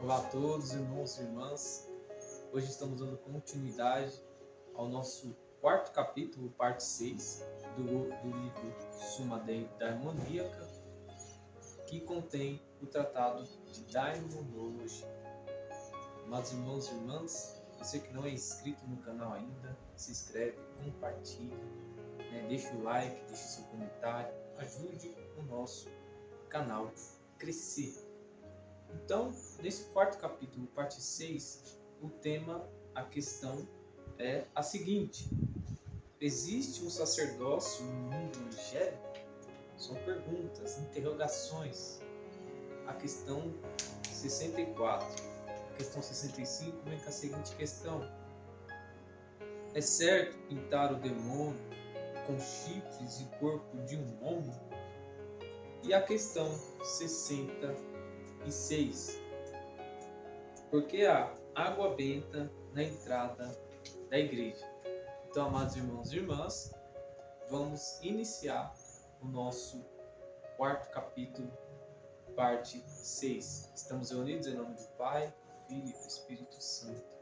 Olá a todos, irmãos e irmãs. Hoje estamos dando continuidade ao nosso quarto capítulo, parte 6, do livro Suma Daimoníaca, que contém o tratado de Daimonologia. Amados irmãos e irmãs, você que não é inscrito no canal ainda, se inscreve, compartilha, deixa o like, deixa seu comentário, ajude o nosso canal a crescer. Então, nesse quarto capítulo, parte 6, o tema, a questão é a seguinte: existe um sacerdócio no mundo angélico? São perguntas, interrogações. A questão 64. A questão 65 vem com a seguinte questão: é certo pintar o demônio com chifres e corpo de um homem? E a questão 66. Por que há água benta na entrada da igreja? Então, amados irmãos e irmãs, vamos iniciar o nosso quarto capítulo, parte 6. Estamos reunidos em nome do Pai, do Filho e do Espírito Santo.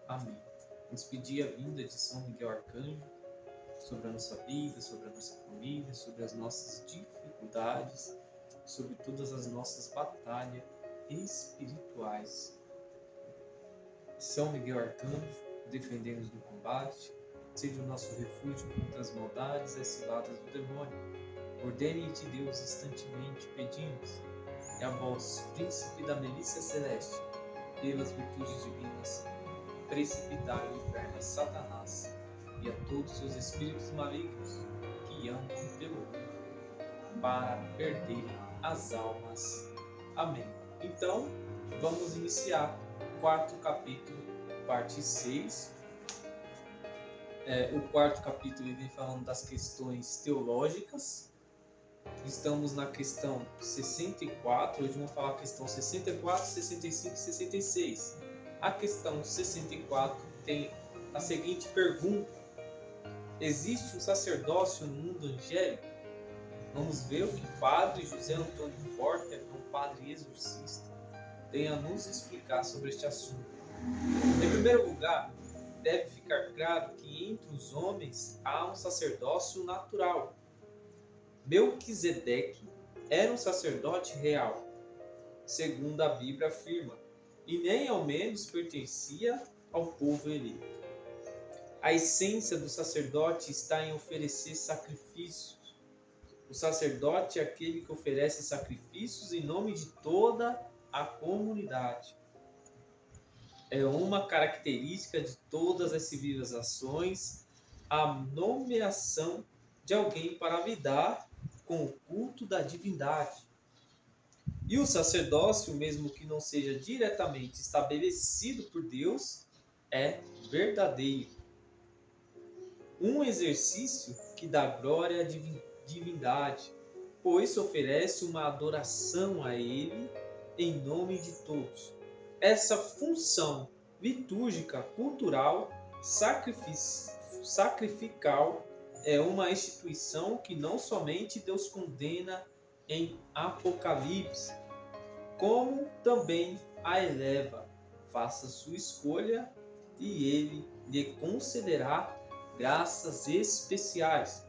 Amém. Vamos pedir a vinda de São Miguel Arcanjo sobre a nossa vida, sobre a nossa família, sobre as nossas dificuldades, sobre todas as nossas batalhas espirituais. São Miguel Arcanjo, defendendo-nos do combate, seja o nosso refúgio contra as maldades e as ciladas do demônio. Ordene de Deus instantemente, pedimos, e a vós, príncipe da milícia celeste, pelas virtudes divinas, precipitai no inferno a Satanás e a todos os espíritos malignos que andam pelo mundo para perderem as almas. Amém. Então, vamos iniciar o quarto capítulo, parte 6. O quarto capítulo vem falando das questões teológicas. Estamos na questão 64. Hoje vamos falar a questão 64, 65 e 66. A questão 64 tem a seguinte pergunta: existe um sacerdócio no mundo angélico? Vamos ver o que o padre José Antônio Forte, um padre exorcista, tem a nos explicar sobre este assunto. Em primeiro lugar, deve ficar claro que entre os homens há um sacerdócio natural. Melquisedeque era um sacerdote real, segundo a Bíblia afirma, e nem ao menos pertencia ao povo eleito. A essência do sacerdote está em oferecer sacrifícios. O sacerdote é aquele que oferece sacrifícios em nome de toda a comunidade. É uma característica de todas as civilizações a nomeação de alguém para lidar com o culto da divindade. E o sacerdócio, mesmo que não seja diretamente estabelecido por Deus, é verdadeiro. Um exercício que dá glória à divindade, pois oferece uma adoração a Ele em nome de todos. Essa função litúrgica, cultural, sacrificial é uma instituição que não somente Deus condena em Apocalipse, como também a eleva. Faça sua escolha e Ele lhe concederá graças especiais.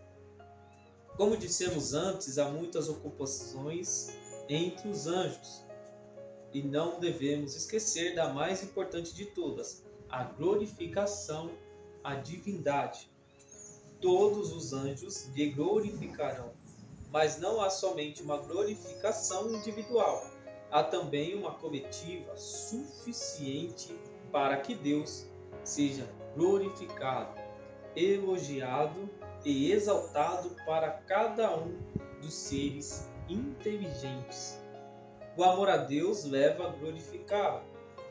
Como dissemos antes, há muitas ocupações entre os anjos. E não devemos esquecer da mais importante de todas, a glorificação à divindade. Todos os anjos lhe glorificarão, mas não há somente uma glorificação individual, há também uma coletiva suficiente para que Deus seja glorificado, elogiado e exaltado para cada um dos seres inteligentes. O amor a Deus leva a glorificá-lo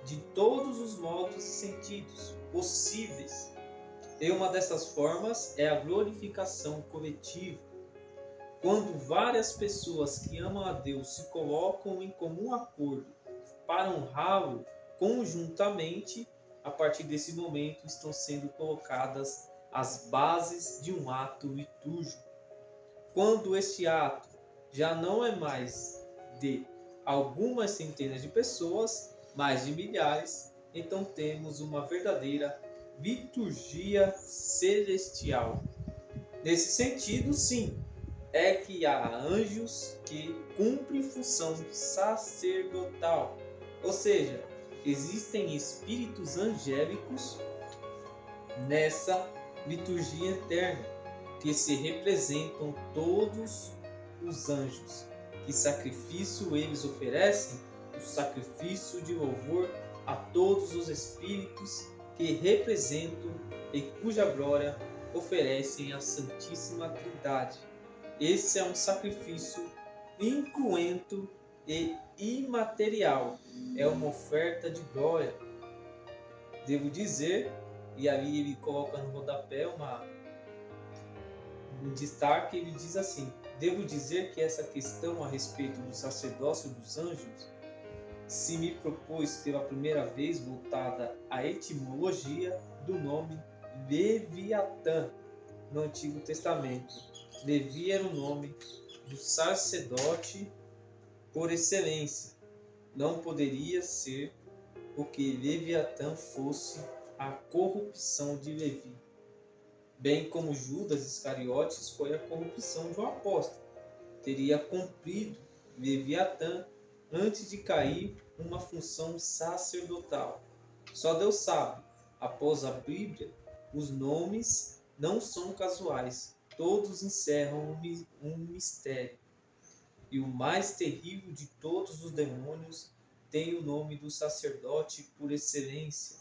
de todos os modos e sentidos possíveis. E uma dessas formas é a glorificação coletiva. Quando várias pessoas que amam a Deus se colocam em comum acordo para honrá-lo conjuntamente, a partir desse momento estão sendo colocadas as bases de um ato litúrgico. Quando este ato já não é mais de algumas centenas de pessoas, mais de milhares, então temos uma verdadeira liturgia celestial. Nesse sentido, sim, é que há anjos que cumprem função sacerdotal, ou seja, existem espíritos angélicos nessa liturgia eterna, que se representam todos os anjos. Que sacrifício eles oferecem? O sacrifício de louvor a todos os espíritos que representam e cuja glória oferecem a Santíssima Trindade. Esse é um sacrifício incruento e imaterial. É uma oferta de glória. Devo dizer, e ali ele coloca no rodapé um destaque, ele diz assim: devo dizer que essa questão a respeito do sacerdócio dos anjos se me propôs pela primeira vez voltada à etimologia do nome Leviatã no Antigo Testamento. Levi era o nome do sacerdote por excelência. Não poderia ser o que Leviatã fosse a corrupção de Levi, bem como Judas Iscariotes foi a corrupção de um apóstolo. Teria cumprido Leviatã antes de cair uma função sacerdotal. Só Deus sabe. Após a Bíblia, os nomes não são casuais. Todos encerram um mistério. E o mais terrível de todos os demônios tem o nome do sacerdote por excelência.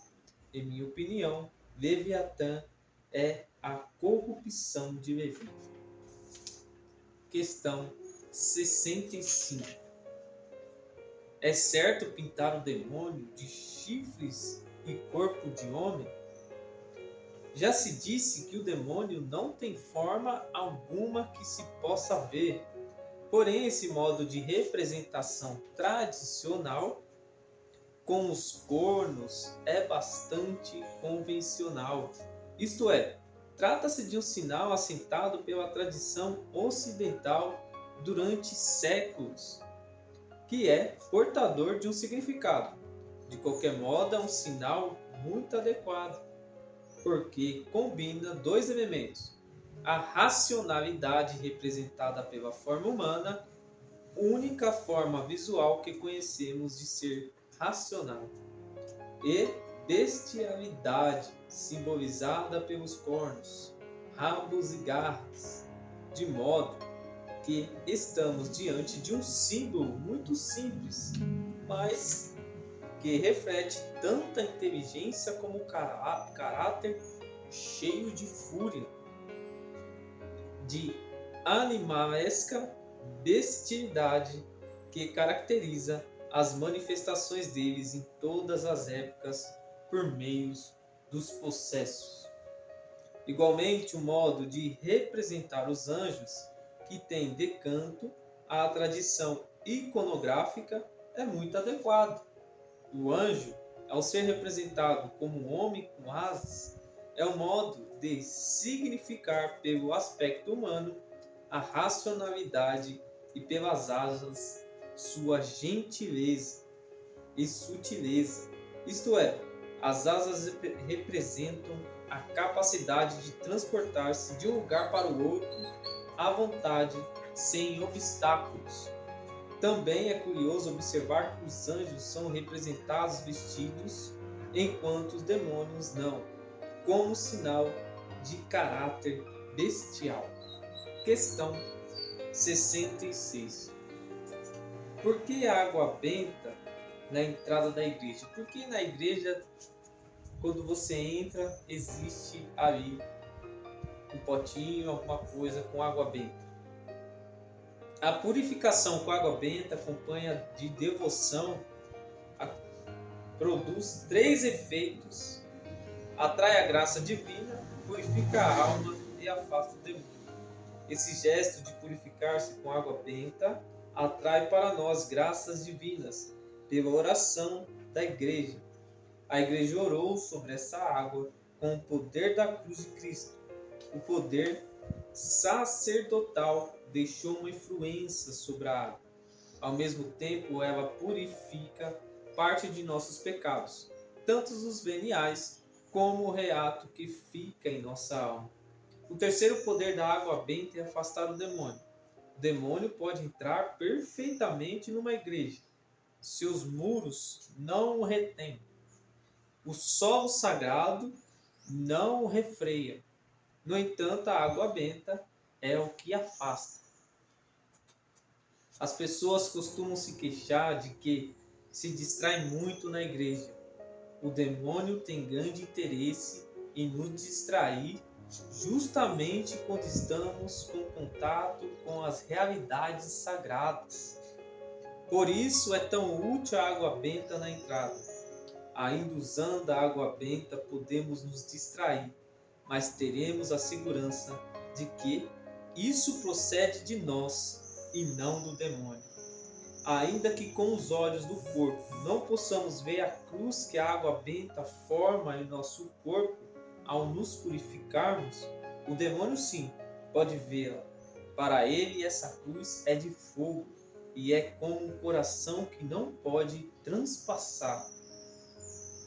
Em minha opinião, Leviatã é a corrupção de Levi. Questão 65. É certo pintar o demônio de chifres e corpo de homem? Já se disse que o demônio não tem forma alguma que se possa ver. Porém, esse modo de representação tradicional com os cornos é bastante convencional. Isto é, trata-se de um sinal assentado pela tradição ocidental durante séculos, que é portador de um significado. De qualquer modo, é um sinal muito adequado, porque combina dois elementos: a racionalidade representada pela forma humana, única forma visual que conhecemos de ser racional, e bestialidade simbolizada pelos cornos, rabos e garras, de modo que estamos diante de um símbolo muito simples, mas que reflete tanta inteligência como caráter cheio de fúria, de animalesca bestialidade que caracteriza as manifestações deles em todas as épocas por meio dos possessos. Igualmente, o modo de representar os anjos, que tem decanto à tradição iconográfica, é muito adequado. O anjo, ao ser representado como um homem com asas, é o modo de significar pelo aspecto humano a racionalidade e pelas asas sua gentileza e sutileza. Isto é, as asas representam a capacidade de transportar-se de um lugar para o outro à vontade, sem obstáculos. Também é curioso observar que os anjos são representados vestidos, enquanto os demônios não, como sinal de caráter bestial. Questão 66. Por que água benta na entrada da igreja? Porque na igreja, quando você entra, existe ali um potinho, alguma coisa com água benta. A purificação com água benta acompanha de devoção, produz 3 efeitos: atrai a graça divina, purifica a alma e afasta o demônio. Esse gesto de purificar-se com água benta atrai para nós graças divinas pela oração da igreja. A igreja orou sobre essa água com o poder da cruz de Cristo. O poder sacerdotal deixou uma influência sobre a água. Ao mesmo tempo, ela purifica parte de nossos pecados, tanto os veniais como o reato que fica em nossa alma. O terceiro poder da água benta é afastar o demônio. O demônio pode entrar perfeitamente numa igreja. Seus muros não o retêm. O solo sagrado não o refreia. No entanto, a água benta é o que afasta. As pessoas costumam se queixar de que se distraem muito na igreja. O demônio tem grande interesse em nos distrair justamente quando estamos com contato com as realidades sagradas. Por isso é tão útil a água benta na entrada. Ainda usando a água benta, podemos nos distrair, mas teremos a segurança de que isso procede de nós e não do demônio. Ainda que com os olhos do corpo não possamos ver a cruz que a água benta forma em nosso corpo ao nos purificarmos, o demônio sim pode vê-la. Para ele essa cruz é de fogo e é como um coração que não pode transpassar.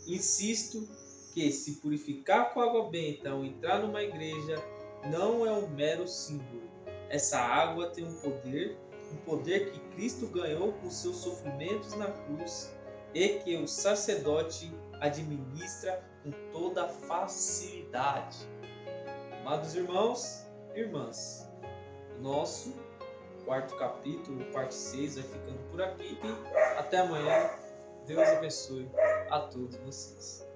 Insisto que se purificar com água benta ao entrar numa igreja não é um mero símbolo. Essa água tem um poder que Cristo ganhou com seus sofrimentos na cruz e que o sacerdote administra com toda facilidade. Amados irmãos e irmãs, nosso quarto capítulo, parte 6, vai ficando por aqui. Até amanhã. Deus abençoe a todos vocês.